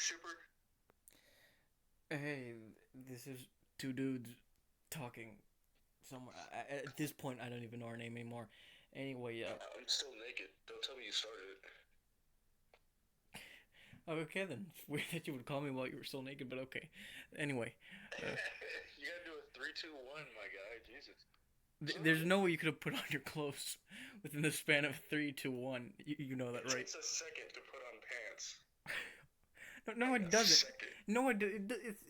shipper? Hey, this is two dudes talking somewhere. At this point, I don't even know our name anymore. Anyway, I'm still naked. Don't tell me you started it. okay then. It's weird that you would call me while you were still naked, but okay. Anyway, uh, You gotta do a three, two, one, my guy. Jesus. there's no way you could have put on your clothes within the span of three, two, one. You know that, It right? takes a second to put on pants. No, no, Like it a doesn't. second. No, it's.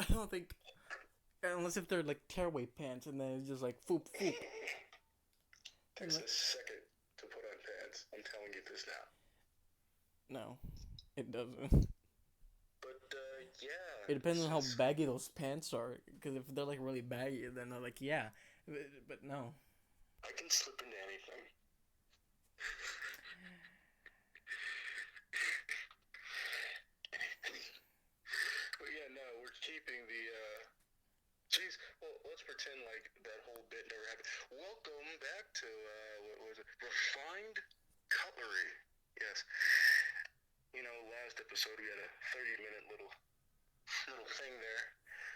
I don't think unless if they're like tearaway pants, and then it's just like foop foop. And Takes like, a second to put on pants. I'm telling you this now. no, it doesn't. But yeah, It depends on how since baggy those pants are. Because if they're like really baggy, then they're like, yeah. But no. I can slip into anything. But yeah, no, we're keeping the Jeez, well, let's pretend like that whole bit never happened. Welcome back to, what was it? Refined Cutlery. Yes. You know, last episode we had a 30-minute little thing there.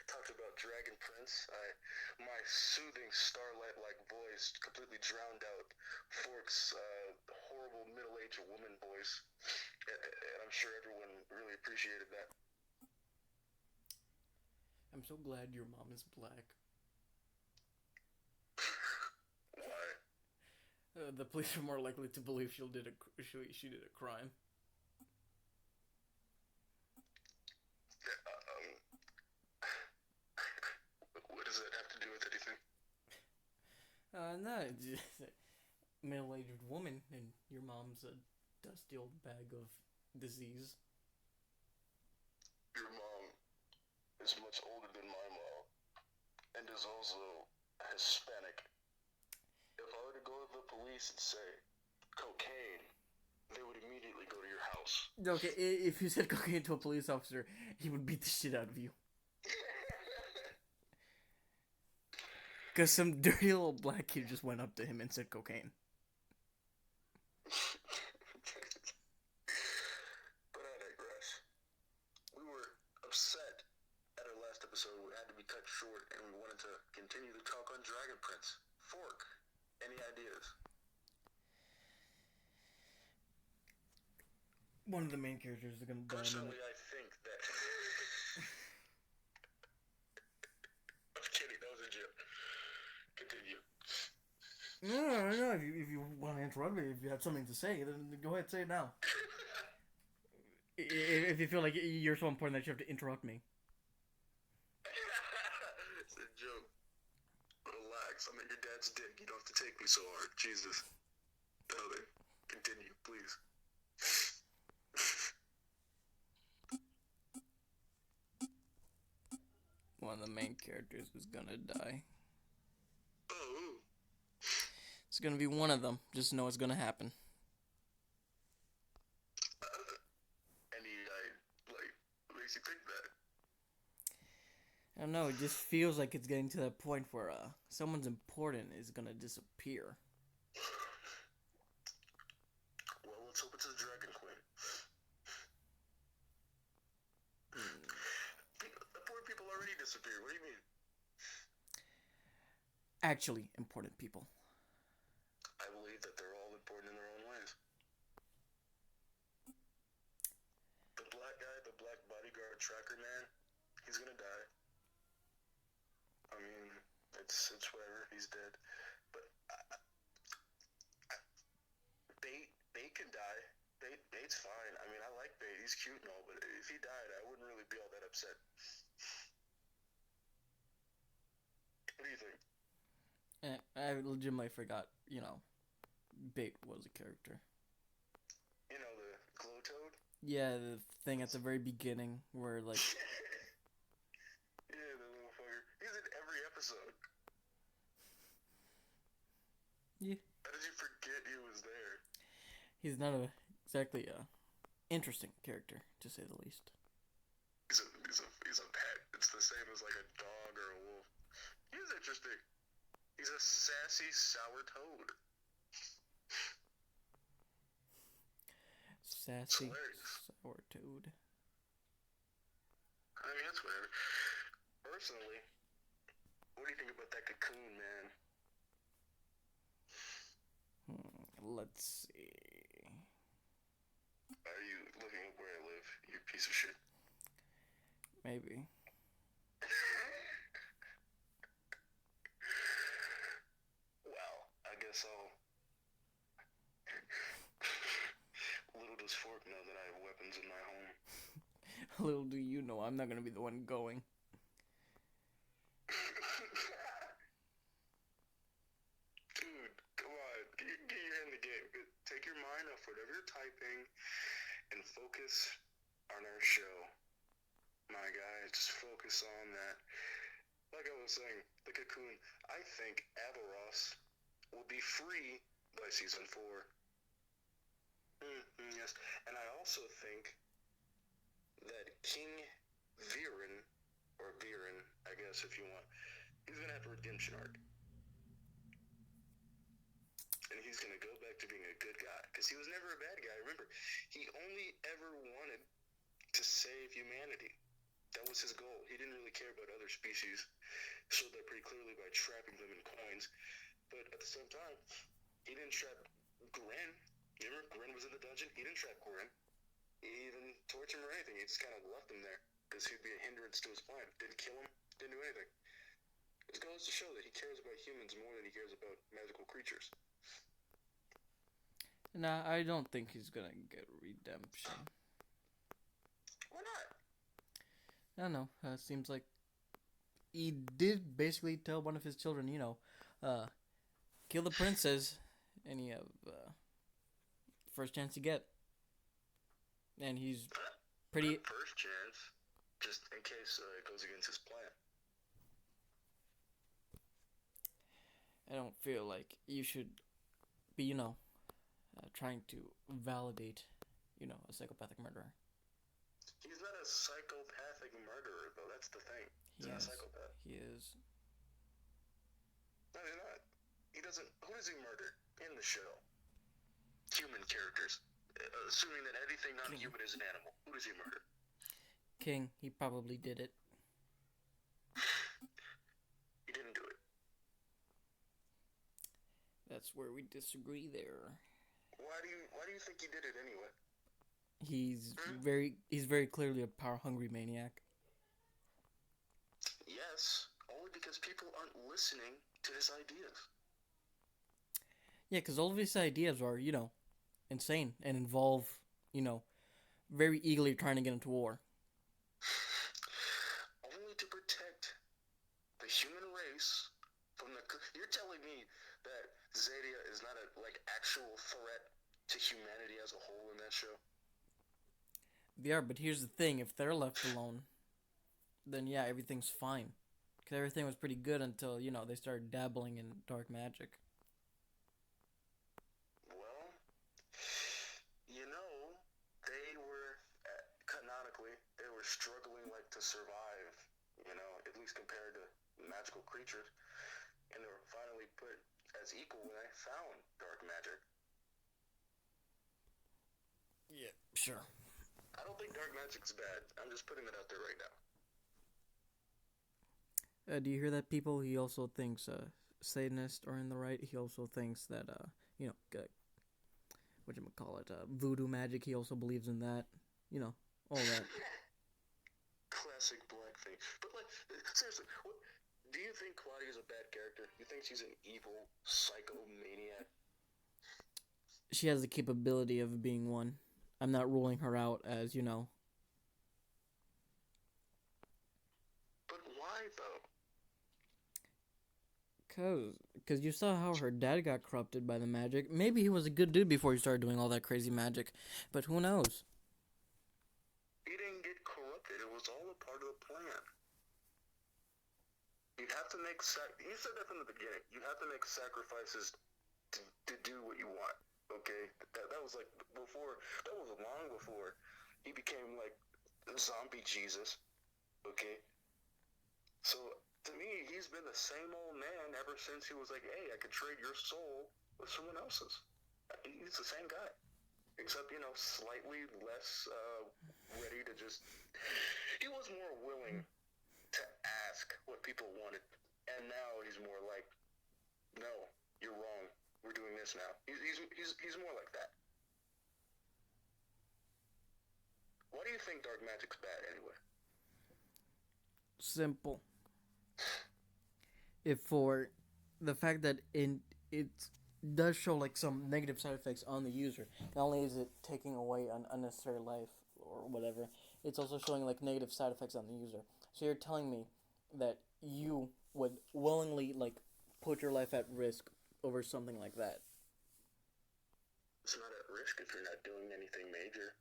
Talked about Dragon Prince. My soothing starlight-like voice completely drowned out Fork's horrible middle-aged woman voice. And I'm sure everyone really appreciated that. I'm so glad your mom is black. Why? The police are more likely to believe she did a crime. What does that have to do with anything? No, just a middle-aged woman, and your mom's a dusty old bag of disease. Your mom is much older than my mom and is also Hispanic. If I were to go to the police and say cocaine, they would immediately go to your house. Okay, if you said cocaine to a police officer, he would beat the shit out of you. Because some dirty little black kid just went up to him and said cocaine. But I digress. We were upset at our last episode. We had to be cut short, and we wanted to continue to talk on Dragon Prince. Fork, any ideas? One of the main characters is gonna die in a Personally, minute. I think that. I'm kidding, that was a joke. Continue. No. If you want to interrupt me, if you have something to say, then go ahead, say it now. If you feel like you're so important that you have to interrupt me. It's a joke. Relax, I'm at your dad's dick. You don't have to take me so hard. Jesus. Okay, continue, please. One of the main characters is gonna die. Oh, It's gonna be one of them. Just know it's gonna happen. any, like, what makes you think that? I don't know. It just feels like it's getting to that point where someone's important is gonna disappear. Well, let's hope it's a Dragon Queen. The poor people already disappeared. What do you mean? Actually, important people. I believe that they're all important in their own ways. The black guy, the black bodyguard tracker man, he's gonna die. I mean, it's whatever. He's dead. But Bait can die. Bait's fine. I mean, I like Bait. He's cute and all, but if he died, I wouldn't really be all that upset. What do you think? I legitimately forgot. Bait was a character. You know, the glow toad? Yeah, the thing at the very beginning where like Yeah, the little fucker. He's in every episode. yeah, How did you forget he was there? he's not exactly a interesting character to say the least. He's a pet. It's the same as like a dog or a wolf. He's interesting. He's a sassy, sour toad. It's Sassy hilarious. sour toad. I mean, it's whatever. Personally, what do you think about that cocoon, man? Let's see. Are you looking up where I live, you piece of shit? Maybe. Well, I guess I'll. Little does Fork know that I have weapons in my home. Little do you know, I'm not gonna be the one going. Dude, come on. Get your head in the game. Take your mind off whatever you're typing and focus on our show. My guy, just focus on that. Like I was saying, the cocoon, I think Avaros will be free by season 4. Yes, and I also think that King Viren, or Viren, I guess if you want, he's gonna have a redemption arc. And he's gonna go back to being a good guy, because he was never a bad guy. Remember, he only ever wanted to save humanity. That was his goal. He didn't really care about other species. Showed that pretty clearly by trapping them in coins. But at the same time, he didn't trap Gren. Remember, Gren was in the dungeon. He didn't trap Gren. He didn't torture him or anything. He just kind of left him there because he'd be a hindrance to his plan. Didn't kill him. Didn't do anything. It goes to show that he cares about humans more than he cares about magical creatures. Nah, I don't think he's gonna get redemption. Why not? I don't know. Seems like he did basically tell one of his children, kill the princess, and you have first chance you get. And he's pretty. Not first chance, just in case it goes against his plan. I don't feel like you should be, trying to validate, a psychopathic murderer. He's not a psychopathic murderer, though. That's the thing. He's not a psychopath. He is. No, he's not. He doesn't. Who does he murder in the show? Human characters. Assuming that anything non-human is an animal. Who does he murder? King. He probably did it. He didn't do it. That's where we disagree there. Why do you think he did it anyway? He's very clearly a power-hungry maniac. Yes, only because people aren't listening to his ideas. Yeah, because all of his ideas are, insane and involve, very eagerly trying to get into war. Only to protect the human race from the... You're telling me that Zadia is not a, actual threat to humanity as a whole in that show? They are, but here's the thing. If they're left alone, then yeah, everything's fine. Because everything was pretty good until, they started dabbling in dark magic. Well, they were, canonically, they were struggling, to survive, at least compared to magical creatures. And they were finally put as equal when they found dark magic. Yeah, sure. I don't think dark magic's bad. I'm just putting it out there right now. Do you hear that, people? He also thinks Satanists are in the right. He also thinks that, voodoo magic. He also believes in that. All that. Classic black thing. But, seriously, do you think Claudia's a bad character? You think she's an evil psychomaniac? She has the capability of being one. I'm not ruling her out as, But why, though? Because you saw how her dad got corrupted by the magic. Maybe he was a good dude before he started doing all that crazy magic. But who knows? He didn't get corrupted. It was all a part of the plan. You have to make... You said that from the beginning. You have to make sacrifices to do what you want. Okay, that was before. That was long before he became zombie Jesus. Okay, so to me, he's been the same old man ever since he was hey, I could trade your soul with someone else's. He's the same guy, except slightly less ready to just he was more willing to ask what people wanted, and now he's more like, no, you're wrong. We're doing this now. He's more like that. Why do you think dark magic's bad anyway? Simple. If for the fact that it does show like some negative side effects on the user. Not only is it taking away an unnecessary life or whatever, it's also showing like negative side effects on the user. So you're telling me that you would willingly like put your life at risk over something like that? It's not at risk if you're not doing anything major.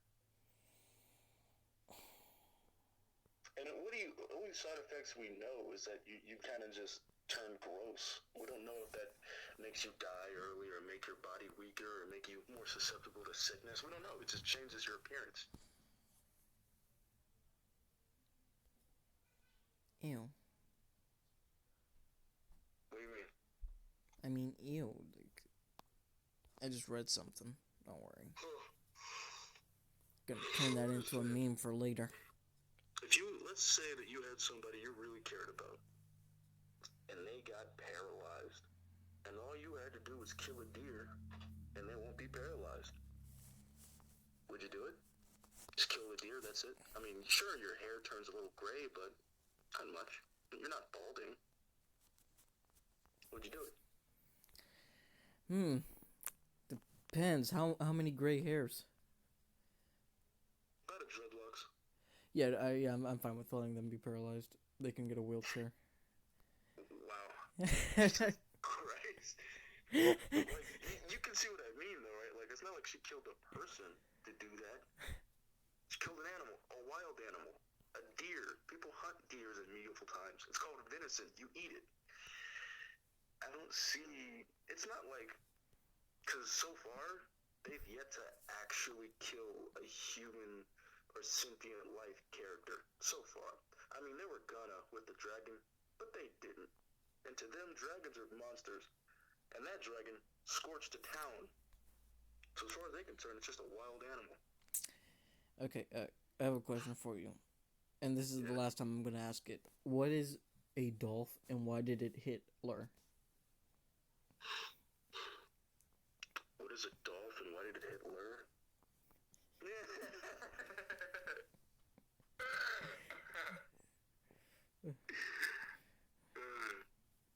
And only side effects we know is that you kind of just turn gross. We don't know if that makes you die early or make your body weaker or make you more susceptible to sickness. We don't know. It just changes your appearance. Ew. What do you mean? I mean, ew. Like, I just read something. Don't worry. Gonna turn that into a meme for later. Let's say that you had somebody you really cared about, and they got paralyzed, and all you had to do was kill a deer, and they won't be paralyzed. Would you do it? Just kill the deer, that's it? I mean, sure, your hair turns a little gray, but not much. You're not balding. Would you do it? Depends. How many gray hairs? About a dreadlocks. Yeah, I'm fine with letting them be paralyzed. They can get a wheelchair. Wow. Christ. Like, you can see what I mean, though, right? Like, it's not like she killed a person to do that. She killed an animal, a wild animal, a deer. People hunt deers in medieval times. It's called venison. You eat it. I don't see... It's not like... Because so far, they've yet to actually kill a human or sentient life character. So far. I mean, they were gonna with the dragon, but they didn't. And to them, dragons are monsters. And that dragon scorched a town. So as far as they're concerned, it's just a wild animal. Okay, I have a question for you. And this is the last time I'm going to ask it. What is a dolph and why did it hit Lur? What is a dolph and why did it hit Lur?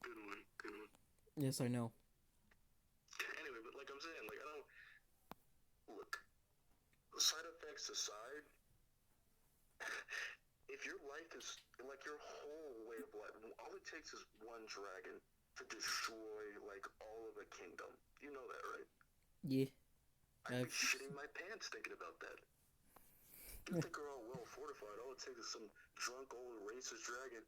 Good one, good one. Yes, I know. Anyway, but like I'm saying, like I don't... Look, side effects aside, if your life is, like your whole way of life, all it takes is one dragon to destroy, like, all of a kingdom. You know that, right? Yeah. I'd be shitting my pants thinking about that. You think we're all well fortified. All it takes is some drunk old racist dragon.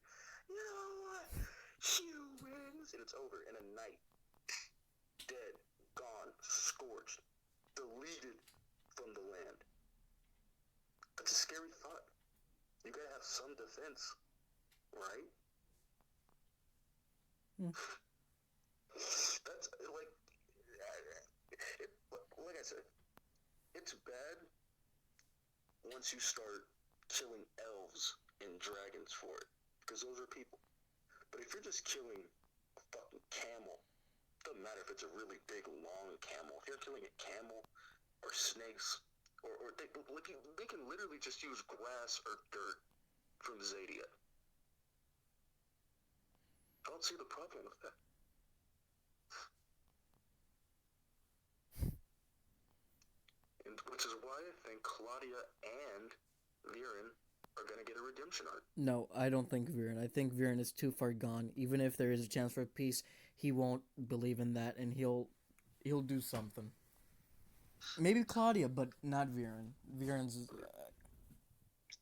You know what? She wins. And it's over in a night. Dead. Gone. Scorched. Deleted from the land. That's a scary thought. You gotta have some defense. Right? That's, like... like I said, it's bad once you start killing elves and dragons for it, because those are people. But if you're just killing a fucking camel, doesn't matter if it's a really big, long camel. If you're killing a camel or snakes, or they can literally just use grass or dirt from Zadia. I don't see the problem with that. Which is why I think Claudia and Viren are going to get a redemption arc. No, I don't think Viren. I think Viren is too far gone. Even if there is a chance for peace, he won't believe in that, and he'll do something. Maybe Claudia, but not Viren. Viren's...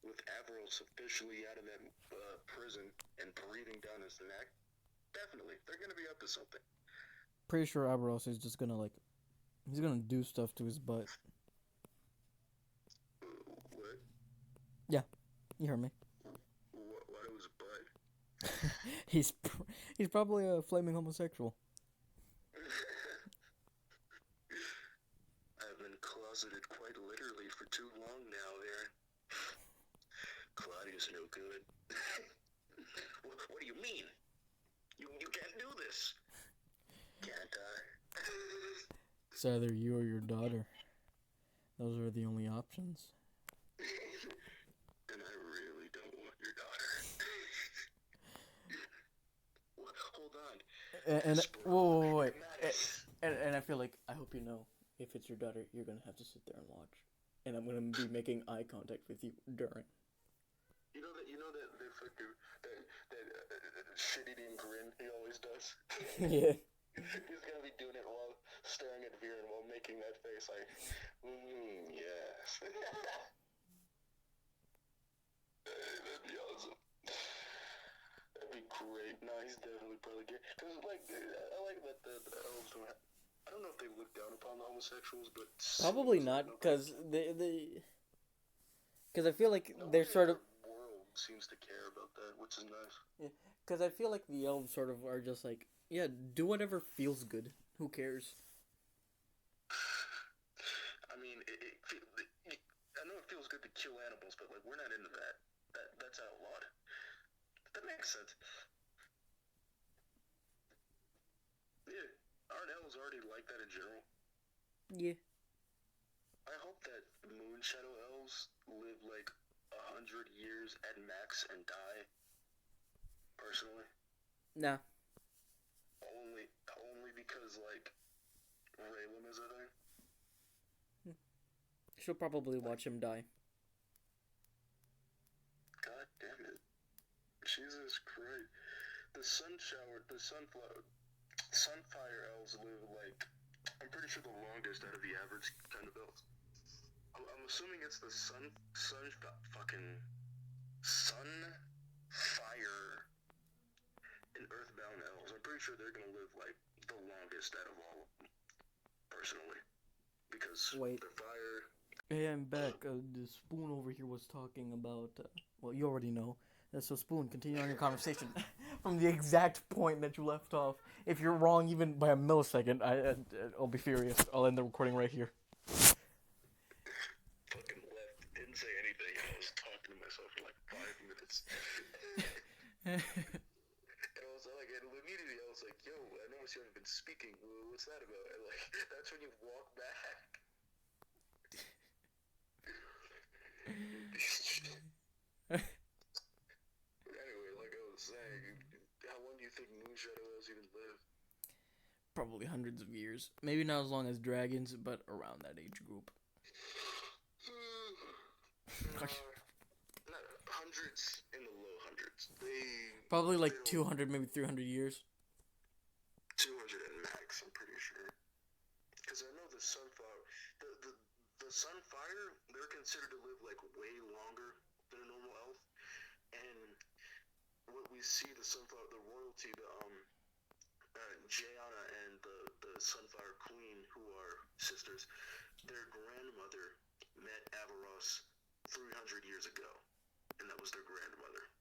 With Averos officially out of that prison and breathing down his neck, definitely, they're going to be up to something. Pretty sure Averos is just gonna, like... He's gonna do stuff to his butt. What? Yeah, you heard me. What to his butt? He's probably a flaming homosexual. I've been closeted quite literally for too long now, Aaron. Claudia is no good. What do you mean? You can't do this. Can't I? It's either you or your daughter. Those are the only options. And I really don't want your daughter. Hold on. And whoa, wait. And I feel like, I hope you know, if it's your daughter, you're gonna have to sit there and watch. And I'm gonna be making eye contact with you during. You know that fucking that shit-eating grin he always does. Yeah. He's gonna be doing it while staring at Viren while making that face like, yes. That'd be awesome. That'd be great. No, he's definitely probably gay. Cause like, I like that the elves don't have, I don't know if they look down upon the homosexuals, but Probably not, because because I feel like they're sort of. The world seems to care about that, which is nice. Yeah, because I feel like the elves sort of are just like, yeah, do whatever feels good. Who cares? I mean, I know it feels good to kill animals, but like we're not into that. That's outlawed. That makes sense. Yeah, aren't elves already like that in general? Yeah. I hope that moon shadow elves live like 100 years at max and die. Personally. Nah. Only because like Raylan is a thing. She'll probably watch him die. God damn it. Jesus Christ. The sunfire elves live like, I'm pretty sure the longest out of the average kind of elves. I'm assuming it's the sunfire and earthbound elves. I'm pretty sure they're gonna live like the longest out of all of them, personally. Because they're fire. Hey, I'm back. The Spoon over here was talking about, well, you already know. So, Spoon, continue on your conversation from the exact point that you left off. If you're wrong even by a millisecond, I'll be furious. I'll end the recording right here. Fucking left. Didn't say anything. I was talking to myself for like 5 minutes. And I was like, and immediately I was like, yo, I noticed you haven't been speaking. What's that about? And like, that's when you walk back. Anyway, like I was saying, how long do you think moon shadow elves even live? Probably hundreds of years. Maybe not as long as dragons, but around that age group. Not hundreds, in the low hundreds. Probably like 200, maybe 300 years. 200 at max, I'm pretty sure. Because I know the sunfire, the sunfire, they're considered to live like way longer than a normal elf. And what we see, the sunfire, the royalty, Jayana and the Sunfire Queen, who are sisters, their grandmother met Avaros 300 years ago, and that was their grandmother,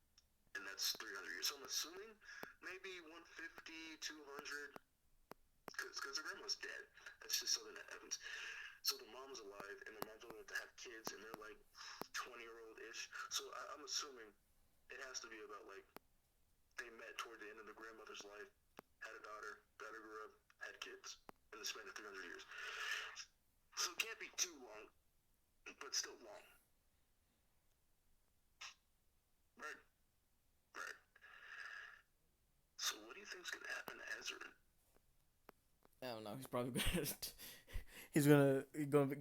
and that's 300 years. So I'm assuming maybe 150, 200, because their grandma's dead. That's just something that happens. So the mom's alive, and the mom's able to have kids, and they're like 20-year-old-ish. So I'm assuming it has to be about like they met toward the end of the grandmother's life, had a daughter grew up, had kids in the span of 300 years. So it can't be too long, but still long. Right. So what do you think's gonna happen to Ezra? I don't know. He's probably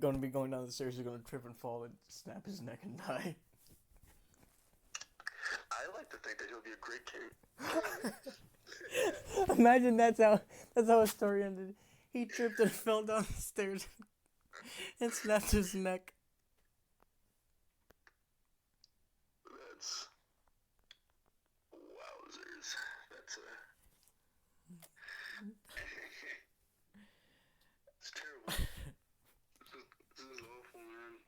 gonna be going down the stairs. He's gonna trip and fall and snap his neck and die. I like to think that he'll be a great king. Imagine that's how his story ended. He tripped and fell down the stairs and snapped his neck. That's wowzers. That's it's terrible. This is awful, man.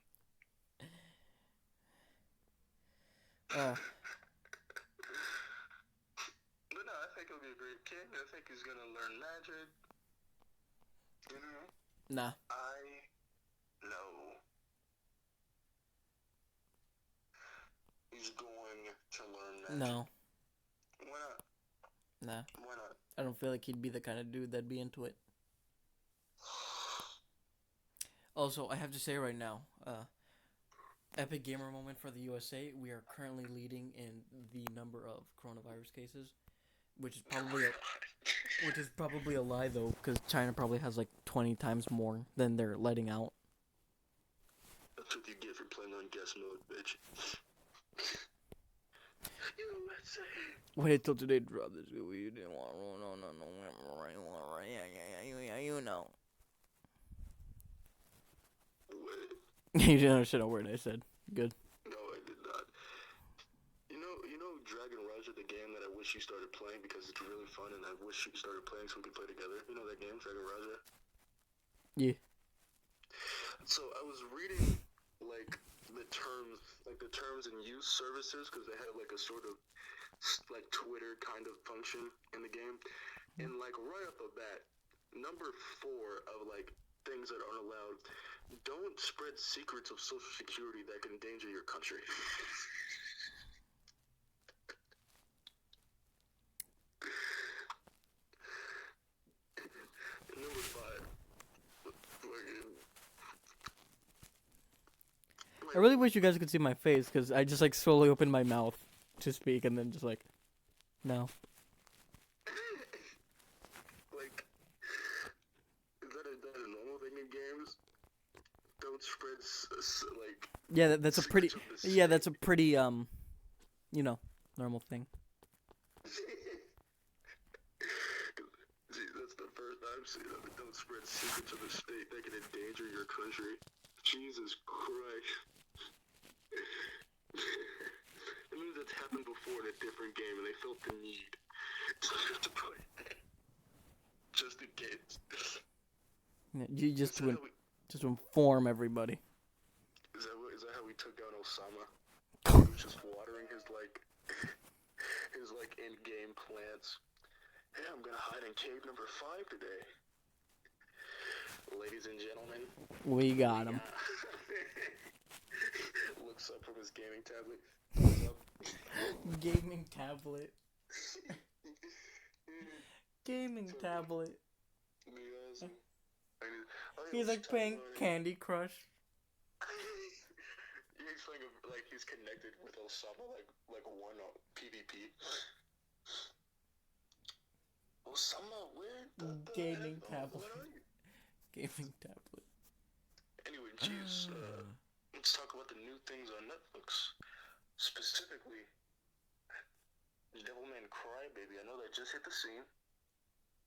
But no, I think he'll be a great king. I think he's gonna learn magic. You know? Nah. I know. He's going to learn magic? No. Why not? Nah. Why not? I don't feel like he'd be the kind of dude that'd be into it. Also, I have to say right now, epic gamer moment for the USA. We are currently leading in the number of coronavirus cases, which is probably a lie though, because China probably has like 20 times more than they're letting out. That's what you get for playing on guest mode, bitch. USA. Wait till today drop this. You didn't want no. Yeah, you know. What? You didn't understand a word I said. Good. No, I did not. You know Dragon Raja, the game that I wish you started playing because it's really fun and I wish you started playing so we could play together. You know that game, Dragon Raja? Yeah. So I was reading like the terms and use services because they had like a sort of like Twitter kind of function in the game, and like right off the bat, number 4 of like things that aren't allowed: don't spread secrets of Social Security that can endanger your country. Number 5. I really wish you guys could see my face because I just like slowly opened my mouth to speak and then just like, no. Like, is that a normal thing in games? Don't spread like. Yeah, that's a pretty. Yeah, that's a pretty normal thing. See, that's the first I've seen of it. Don't spread secrets of the state that can endanger your country. Jesus Christ. It means that's happened before in a different game and they felt the need to put it. Just in case. Yeah, you just to inform everybody. Is that how we took down Osama? He was just watering his in-game plants. Hey, I'm gonna hide in cave number 5 today. Ladies and gentlemen, We got him. Looks up from his gaming tablet. Thumbs up. Gaming tablet. Gaming tablet. Awesome. He's like playing Candy Crush. He's playing like he's connected with Osama like one PvP. Osama, where the Gaming hell? tablet. Where are you? Gaming tablet. Anyway, geez, let's talk about the new things on Netflix. Specifically, Devilman Crybaby. I know that just hit the scene.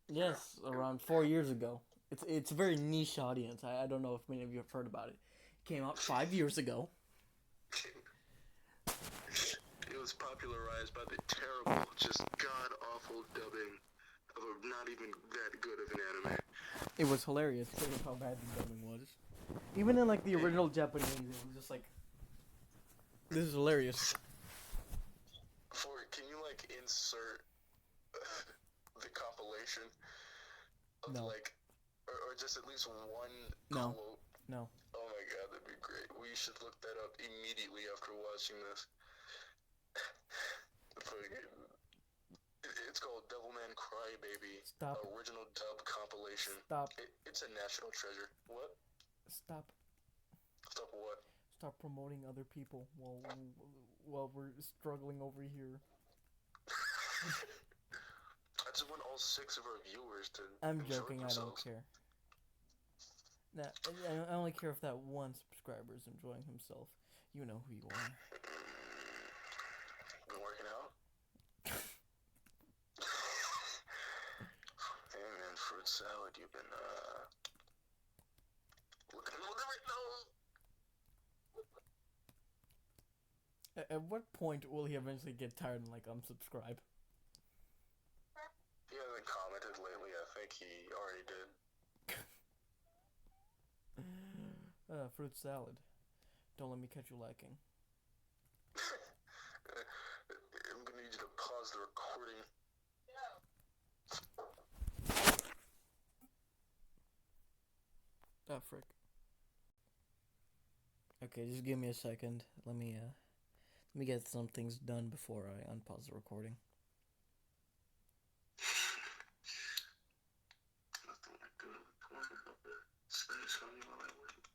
Yes, around 4 years ago. It's a very niche audience. I don't know if many of you have heard about it. It came out 5 years ago. It was popularized by the terrible, just god-awful dubbing of a not even that good of an anime. It was hilarious because of how bad the dubbing was. Even in like the original Japanese, it was just like, this is hilarious. Can you like insert the compilation of like, or just at least one quote? No. Oh my god, that'd be great. We should look that up immediately after watching this. It's called Devilman Crybaby. Stop. Original dub compilation. Stop. It's a national treasure. What? Stop. Stop what? Stop promoting other people while we're struggling over here. I just want all 6 of our viewers to I'm enjoy joking, themselves. I don't care. Nah, I only care if that one subscriber is enjoying himself. You know who you are. Been working out? Hey man, fruit salad, you've been look at it. At what point will he eventually get tired and like unsubscribe? He hasn't commented lately. I think he already did. Fruit salad. Don't let me catch you lacking. I'm gonna need you to pause the recording. Oh, frick. Okay, just give me a second. Let me, Let me get some things done before I unpause the recording. Nothing like good in the corner of the space on you while I wait.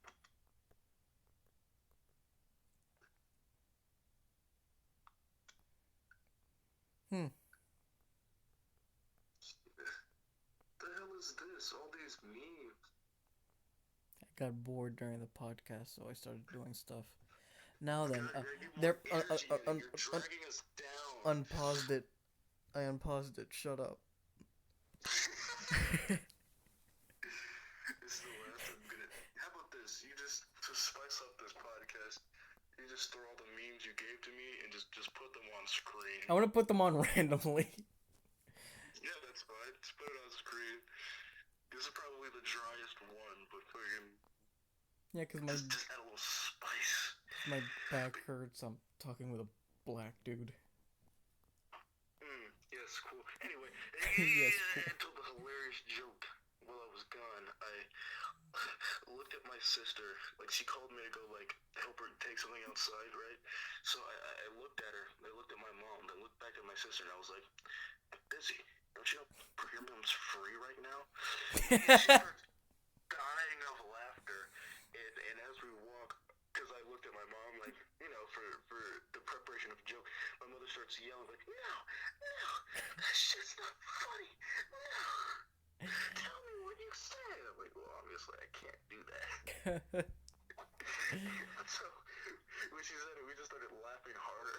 The hell is this? All these memes. I got bored during the podcast, so I started doing stuff. Now then, God, you more there, energy in it. You're dragging us down. unpaused it. I unpaused it. Shut up. This is the last I'm gonna. How about this? You just to spice up this podcast. You just throw all the memes you gave to me and just put them on screen. I want to put them on randomly. Yeah, that's fine. Just put it on screen. This is probably the driest one, but fucking. Yeah, because just add a little spice. my back hurts. I'm talking with a black dude. Yes, cool. Anyway, Yes, cool. I told a hilarious joke while I was gone. I looked at my sister. Like, she called me to go, like, help her take something outside, right? So I looked at her. I looked at my mom. Then looked back at my sister, and I was like, I'm busy. Don't you know your mom's free right now? She starts dying of laughter. And as we walk, because I looked at my mom, like, you know, for the preparation of a joke, my mother starts yelling, like, no, that shit's not funny, no, tell me what you said. I'm like, well, obviously I can't do that. So, when she said it, we just started laughing harder.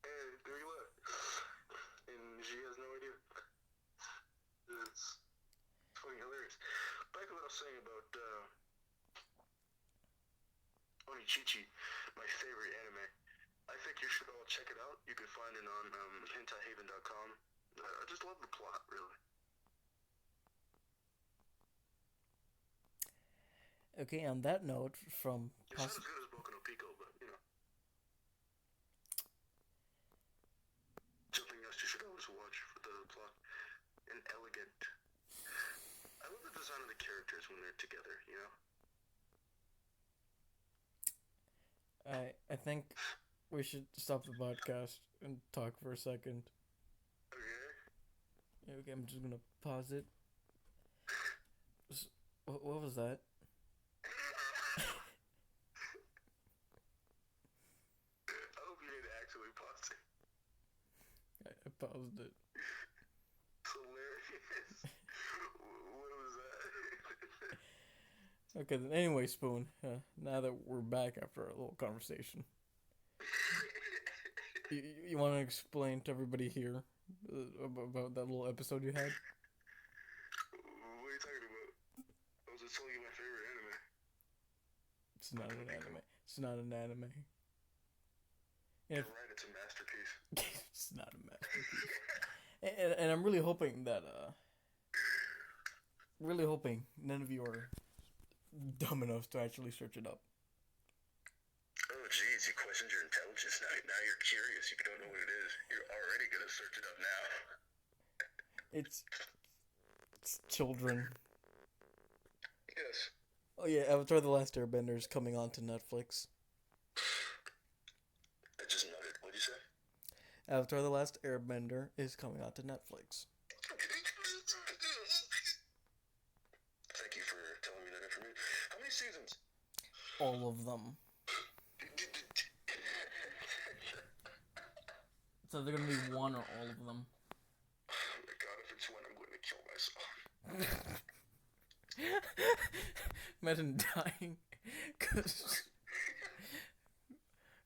And there we left. And she has no idea. It's fucking hilarious. Back to what I was saying about Onichichi, my favorite anime. I think you should all check it out. You can find it on hentaihaven.com. I just love the plot, really. Okay, on that note, from It's not as good as Boku no Pico, but, you know. Something else you should always watch for the plot. An elegant. I love the design of the characters when they're together, you know? I think we should stop the podcast and talk for a second. Okay. Okay, I'm just gonna pause it. What was that? I hope you didn't actually pause it. I paused it. Hilarious. What was that? Okay, then anyway, Spoon, now that we're back after a little conversation, you want to explain to everybody here about that little episode you had? What are you talking about? I was just telling you my favorite anime. It's not an anime. It's not an anime. You're right, it's a masterpiece. It's not a masterpiece. And I'm really hoping that, none of you are dumb enough to actually search it up. Oh, jeez, you questioned your intelligence. Now you're curious. You don't know what it is. You're already gonna search it up now. It's children. Yes. Oh yeah, Avatar: The Last Airbender is coming on to Netflix. I just noted. What'd you say? Avatar: The Last Airbender is coming on to Netflix. Thank you for telling me that information. How many seasons? All of them. So they're gonna be one or all of them. Oh my god, if it's one, I'm going to kill myself. Imagine dying. Cause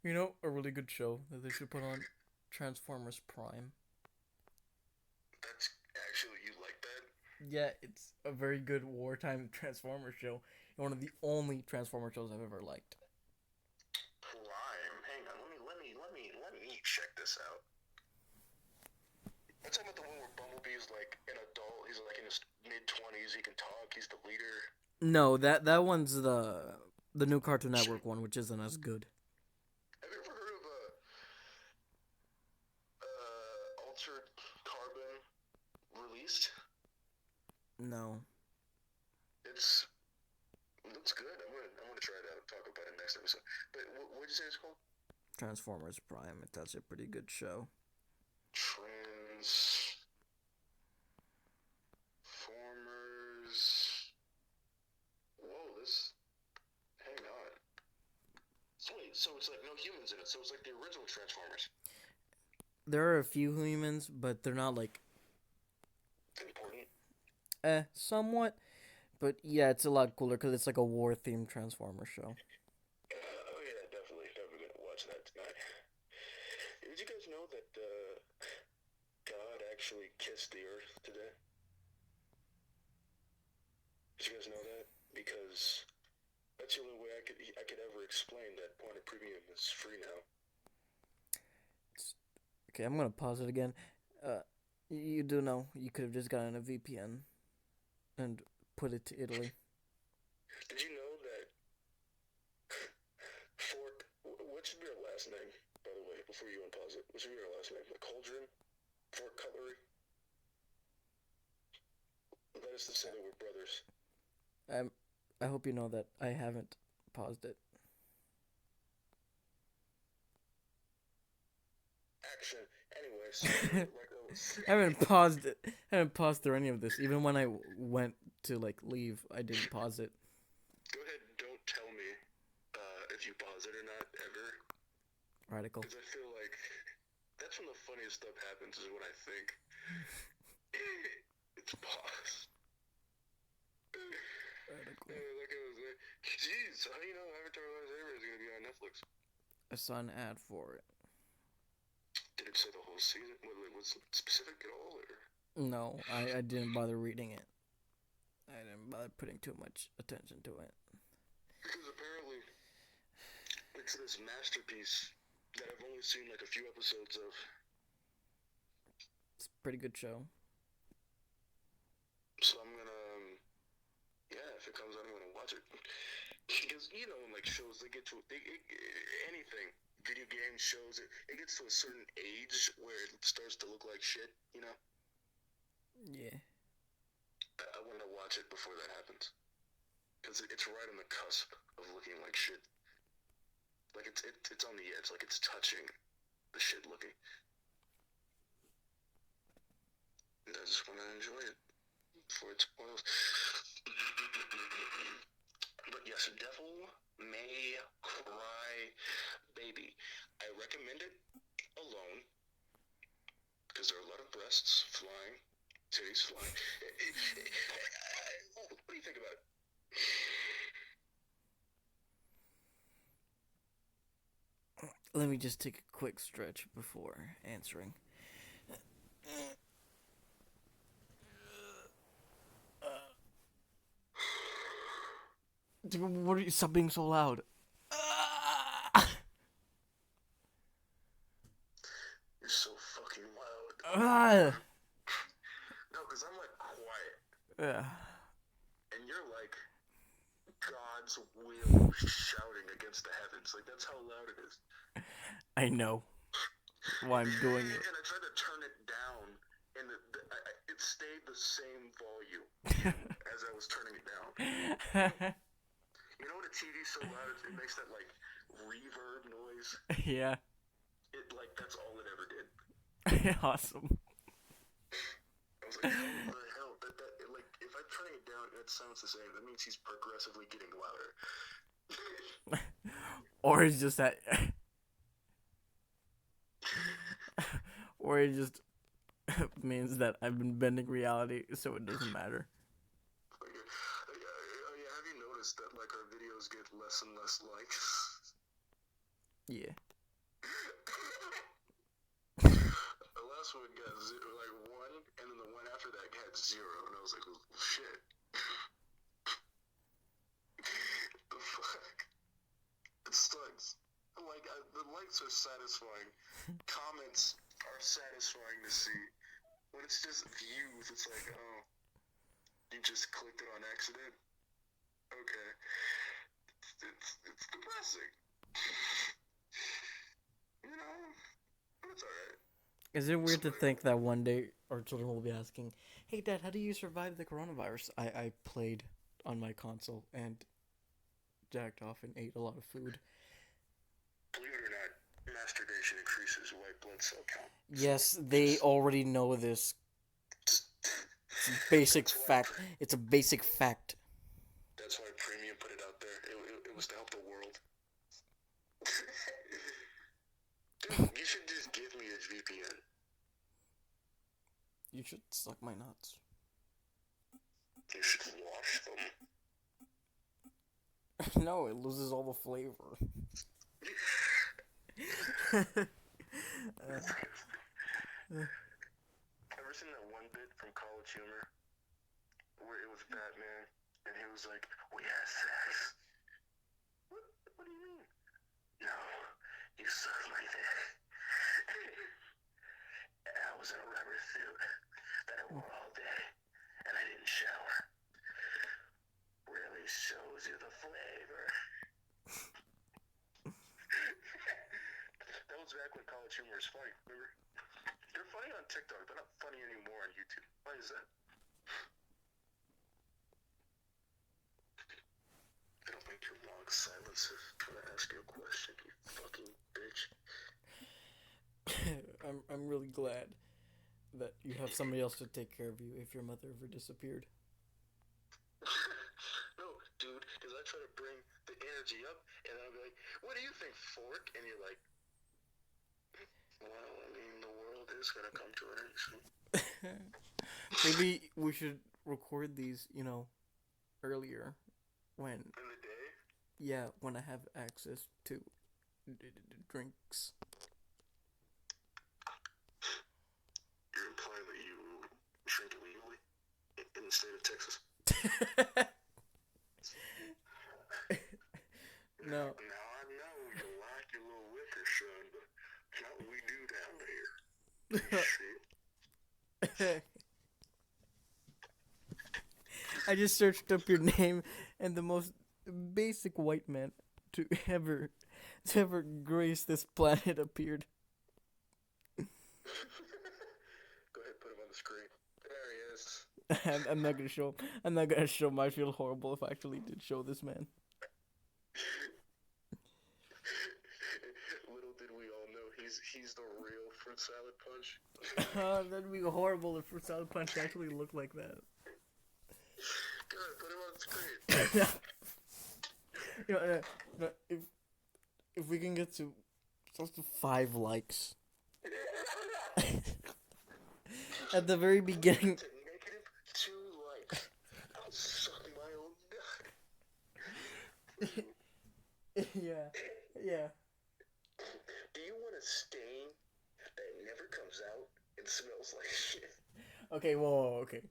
you know a really good show that they should put on? Transformers Prime. That's actually, you like that? Yeah, it's a very good wartime Transformers show. And one of the only Transformer shows I've ever liked. Prime. Hang on, let me check this out. I'm talking about the one where Bumblebee's like an adult. He's like in his mid-20s. He can talk. He's the leader. No, that one's the new Cartoon Network one, which isn't as good. Have you ever heard of Altered Carbon released? No. It looks good. I'm gonna try it out. Talk about it next. next episode. But what did you say it's called? Transformers Prime. That's a pretty good show. Transformers. Whoa, this. Hang on. Wait, so it's like no humans in it. So it's like the original Transformers. There are a few humans, but they're not like Important. somewhat. But yeah, it's a lot cooler because it's like a war-themed Transformer show. Oh yeah, definitely gonna watch that tonight. Did you guys know that God actually kissed the Earth today? Did you guys know that? Because that's the only way I could ever explain that Point of Premium is free now. Okay, I'm gonna pause it again. You do know you could have just gotten a VPN and put it to Italy. Did you know that Fork? What should be our last name, by the way? Before you unpause it, what should be our last name? The Cauldron, Fork Cutlery. That is to say that we're brothers. I hope you know that I haven't paused it. Action. Anyway, so like I was I haven't paused it. I haven't paused through any of this. Even when I went to like leave, I didn't pause it. Go ahead, don't tell me if you pause it or not ever, Radical. because I feel like that's when the funniest stuff happens. Is what I think. It's paused. Radical. Like I was like, jeez, how do you know Avatar: Last Airbender is gonna be on Netflix? I saw an ad for it. Did it say the whole season? Was it specific at all, or? No, I didn't bother reading it. I didn't bother putting too much attention to it. Because apparently, it's this masterpiece that I've only seen like a few episodes of. It's a pretty good show. So I'm gonna, yeah, if it comes out, I'm gonna watch it. Because you know, like shows, they get to anything, video game shows, it gets to a certain age where it starts to look like shit. You know. Yeah. I want to watch it before that happens, because it's right on the cusp of looking like shit. Like it's on the edge, like it's touching the shit looking. And I just want to enjoy it before it spoils. But yes, Devil May Cry Baby. I recommend it alone because there are a lot of breasts flying, titties flying. What do you think about it? Let me just take a quick stretch before answering. What are you? Stop being so loud. You're so fucking loud. No, because I'm like quiet. And you're like God's will shouting against the heavens. Like that's how loud it is. I know why I'm doing it. And I tried to turn it down, and it stayed the same volume as I was turning it down. You know when a TV's so loud, it makes that like reverb noise. Yeah. It like that's all it ever did. Awesome. I was like, how the hell? Like if I'm turning it down, it sounds the same. That means he's progressively getting louder. Or it's just that. Or it just means that I've been bending reality, so it doesn't matter. Yeah, have you noticed that like our videos get less and less likes? Yeah. The last one got like 1, and then the one after that got 0, and I was like, well, shit. The fuck? It sucks. Like, the likes are satisfying. Comments are satisfying to see. When it's just views, it's like, oh, you just clicked it on accident? Okay. It's depressing. You know? But it's alright. Is it weird to think that one day our children will be asking, "Hey, Dad, how do you survive the coronavirus?" I played on my console, and jacked off and ate a lot of food. Believe it or not, masturbation increases white blood cell count. Yes, they already know this. It's a basic fact. It's a basic fact. That's why Premium put it out there. It was to help the world. Dude, you should just give me a VPN. You should suck my nuts. You should wash them. No, it loses all the flavor. Ever seen that one bit from College Humor where it was Batman and he was like, "We had sex." What do you mean? No, you sucked my dick. And I was in a rubber suit that I wore all day, and I didn't shower. Really shows you the flavor. That was back when College Humor was funny, remember? They're funny on TikTok, they're not funny anymore on YouTube. Why is that? I don't think your long silence is trying to ask you a question, you fucking bitch. I'm really glad that you have somebody else to take care of you if your mother ever disappeared. No, dude, because I try to bring the energy up, and I'll be like, "What do you think, Fork?" And you're like, "Well, I mean, the world is gonna come to an end soon." Maybe we should record these, earlier when. In the day? Yeah, when I have access to drinks. You're implying that you drink illegally in the state of Texas? No. Now I know you like your little liquor, son, but not what we do down here. Shit. I just searched up your name, and the most basic white man to ever grace this planet appeared. Go ahead, put him on the screen. There he is. I'm not gonna show. I'm not gonna show him. I feel horrible if I actually did show this man. Little did we all know he's the real Fruit Salad Punch. That'd be horrible if Fruit Salad Punch actually looked like that. Good, put him on the screen. If we can get to close to 5 likes at the very beginning. To -2 likes. I'll suck my own nut. Yeah. Do you want a stain that never comes out and smells like shit? Okay, whoa, okay.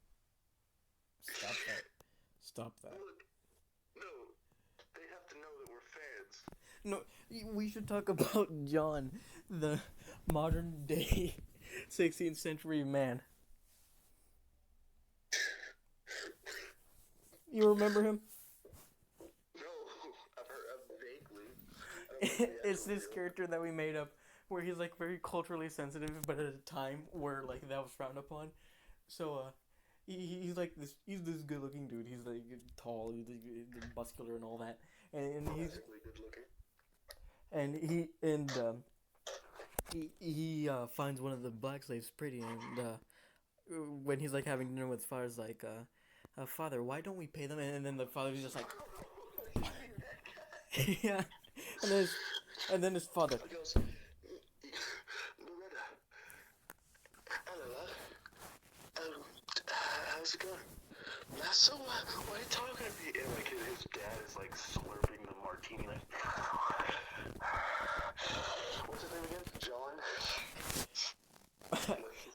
Stop that. Look, no, they have to know that we're fans. No, we should talk about John, the modern day 16th century man. You remember him? No, I've heard vaguely. It's this character that we made up where he's like very culturally sensitive, but at a time where like that was frowned upon. So he's this good looking dude. He's like tall, he's muscular and all that, and he's good looking. And he finds one of the black slaves pretty, and when he's like having dinner with his father's like, "Father, why don't we pay them?" And then the father's just like, yeah, and then his father. He goes, Loretta, hello, lad. How's it going? So, why are you talking to me? And like his dad is like slurping the martini, like, what's his name again? John.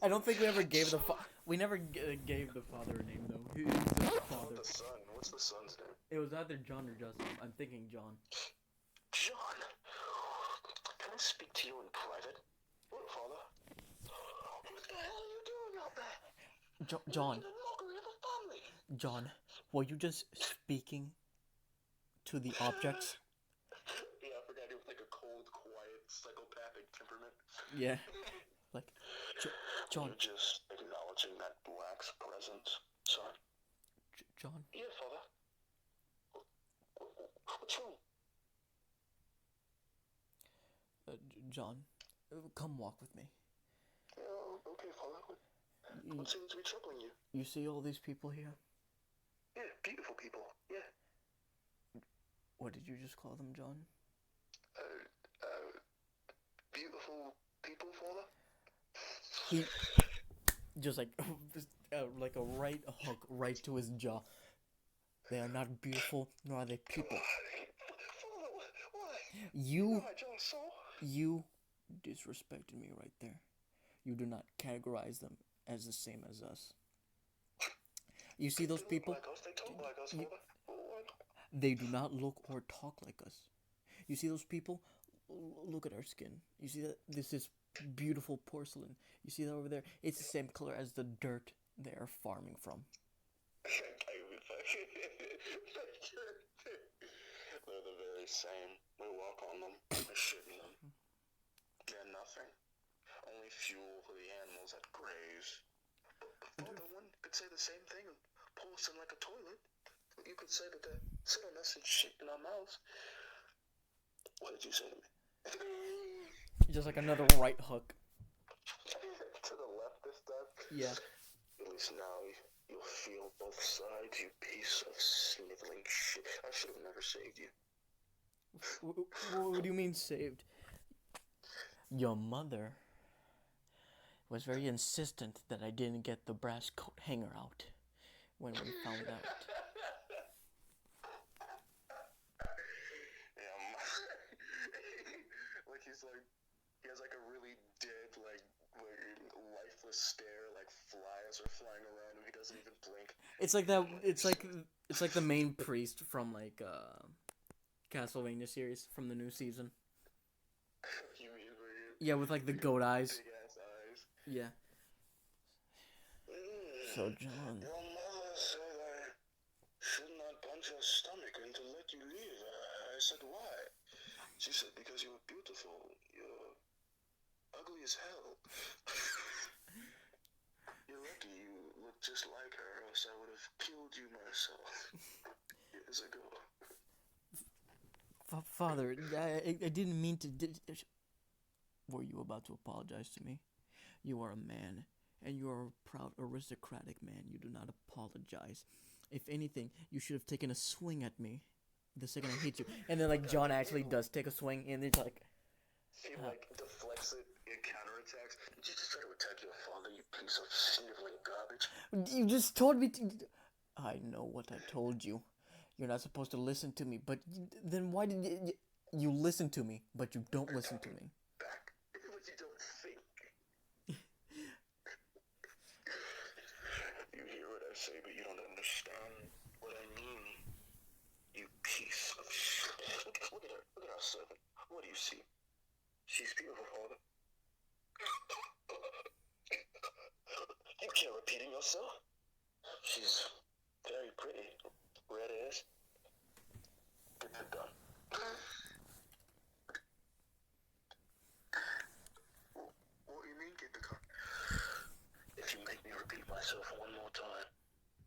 I don't think we ever gave the we never gave the father a name though. Who's the father? The son. What's the son's name? It was either John or Justin. I'm thinking John. John, can I speak to you in private? What, father? What the hell are you doing out there? John. You're the mockery of the family. John, were you just speaking to the objects? Yeah, I forgot he was like a cold, quiet, psychopathic temperament. Yeah. Like, John. You're just acknowledging that black's presence, son. John. Yeah, father. What's wrong? John, come walk with me. Oh, okay, Father. What seems to be troubling you? You see all these people here? Yeah, beautiful people. Yeah. What did you just call them, John? Beautiful people, Father? He just like a right hook right to his jaw. They are not beautiful, nor are they people. Father, why? You My jaw sore? You disrespected me right there. You do not categorize them as the same as us. You see those people? Like us. They talk like us, Father. They do not look or talk like us. You see those people? Look at our skin. You see that? This is beautiful porcelain. You see that over there? It's the same color as the dirt they are farming from. They're the very same. We walk on them. We shit in them. They're nothing. Only fuel for the animals that graze. Father, one could say the same thing and pull us in like a toilet. You could say that they sit on us and shit in our mouths. What did you say to me? Just like another right hook. To the left this time? Yeah. At least now you'll feel both sides, you piece of sniveling shit. I should have never saved you. What do you mean saved? Your mother was very insistent that I didn't get the brass coat hanger out when we found out. Yeah, like he has like a really dead, like lifeless stare, like flies are flying around him. He doesn't even blink. It's like that. It's like the main priest from like Castlevania series from the new season. You mean yeah, with like the goat eyes. Big ass eyes. Yeah. So John. Your mother said I should not punch your stomach and to let you leave. I said why? She said because you were beautiful. You're ugly as hell. You're lucky you look just like her, else I would have killed you myself years ago. Father, I didn't mean to. Were you about to apologize to me? You are a man, and you are a proud aristocratic man. You do not apologize. If anything, you should have taken a swing at me the second I hit you. And then, like, John actually does take a swing, and it's like... He, like, deflects it and counterattacks. Did you just try to attack your father, you piece of sniveling garbage? You just told me to... I know what I told you. You're not supposed to listen to me, but then why did you listen to me, but you don't listen to me? Back, but you don't think. You hear what I say, but you don't understand what I mean. You piece of shit. Look at her. Look at our servant. What do you see? She's beautiful, Father. You can't repeating yourself. She's very pretty. Red is. Get that done. What do you mean, get the gun? If you make me repeat myself one more time,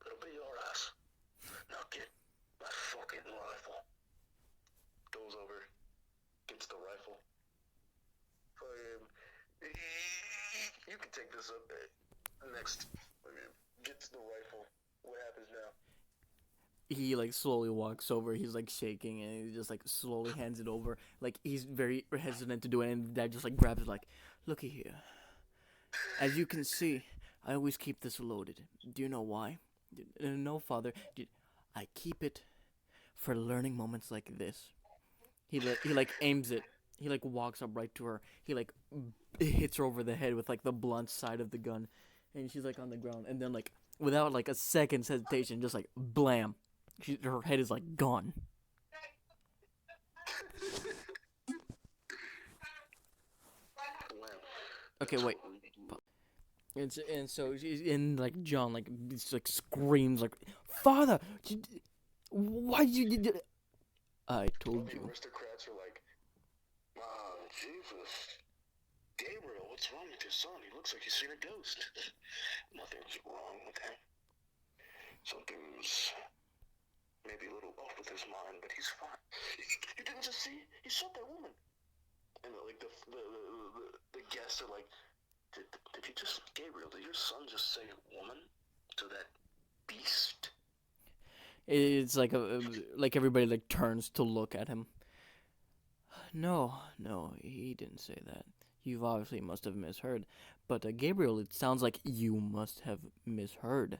it'll be your ass. Now get my fucking rifle. Goes over, gets the rifle. You can take this up next. Gets the rifle. What happens now? He like slowly walks over. He's like shaking, and he just like slowly hands it over. Like he's very hesitant to do it, and Dad just like grabs it. Like, looky here. As you can see, I always keep this loaded. Do you know why? No, Father. I keep it for learning moments like this. He like aims it. He like walks up right to her. He like hits her over the head with like the blunt side of the gun, and she's like on the ground. And then like without like a second's hesitation, just like blam, her head is like gone. Okay, wait. And so and like John like like screams like, Father, why did you? I told you. The aristocrats are like, Jesus, Gabriel, what's wrong with your son? He looks like he's seen a ghost. Nothing's wrong with him. Something's maybe a little off with his mind, but he's fine. You didn't just see? He shot that woman. And like like the guests are like, did you just, Gabriel, did your son just say woman to that beast? It's like everybody like turns to look at him. No, no, he didn't say that. You obviously must have misheard. But Gabriel, it sounds like you must have misheard.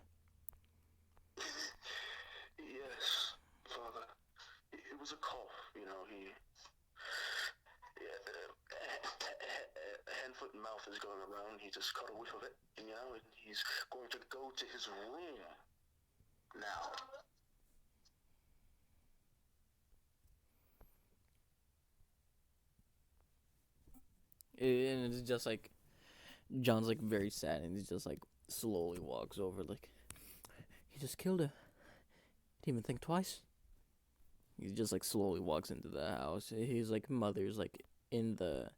Yes, Father. It was a cough, you know, hand, foot, and mouth is going around. He just caught a whiff of it, you know, and he's going to go to his room now. And it's just like John's like very sad, and he's just like slowly walks over, like he just killed her. Didn't even think twice. He just like slowly walks into the house. His like mother's like in the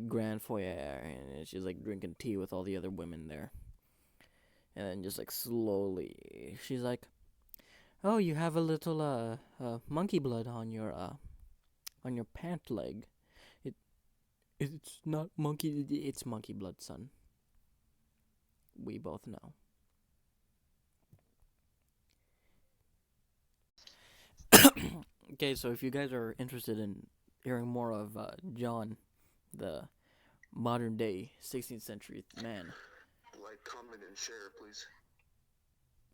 grand foyer, and she's like drinking tea with all the other women there. And then just like slowly, she's like, "Oh, you have a little monkey blood on your pant leg. It it's not monkey. It's monkey blood, son. We both know." Okay, so if you guys are interested in hearing more of John, the modern day 16th century man, Like, comment, and share, please.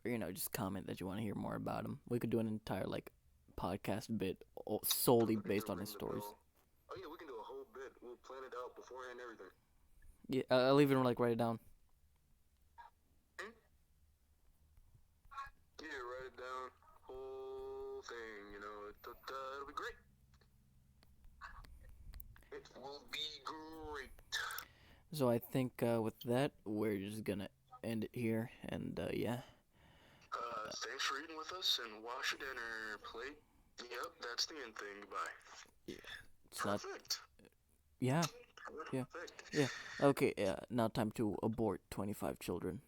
or just comment that you want to hear more about him. We could do an entire like podcast bit solely based on his stories. Oh yeah, we can do a whole bit. We'll plan it out beforehand, everything. Yeah, I'll even like write it down. Yeah, write it down. Whole thing, you know. It'll be great. It will be great. So I think with that, we're just gonna end it here, and yeah. Thanks for eating with us, and wash your dinner plate. Yep, that's the end thing. Goodbye. Yeah, it's Perfect. not. Yeah. Perfect. Yeah. Okay. Now time to abort 25 children.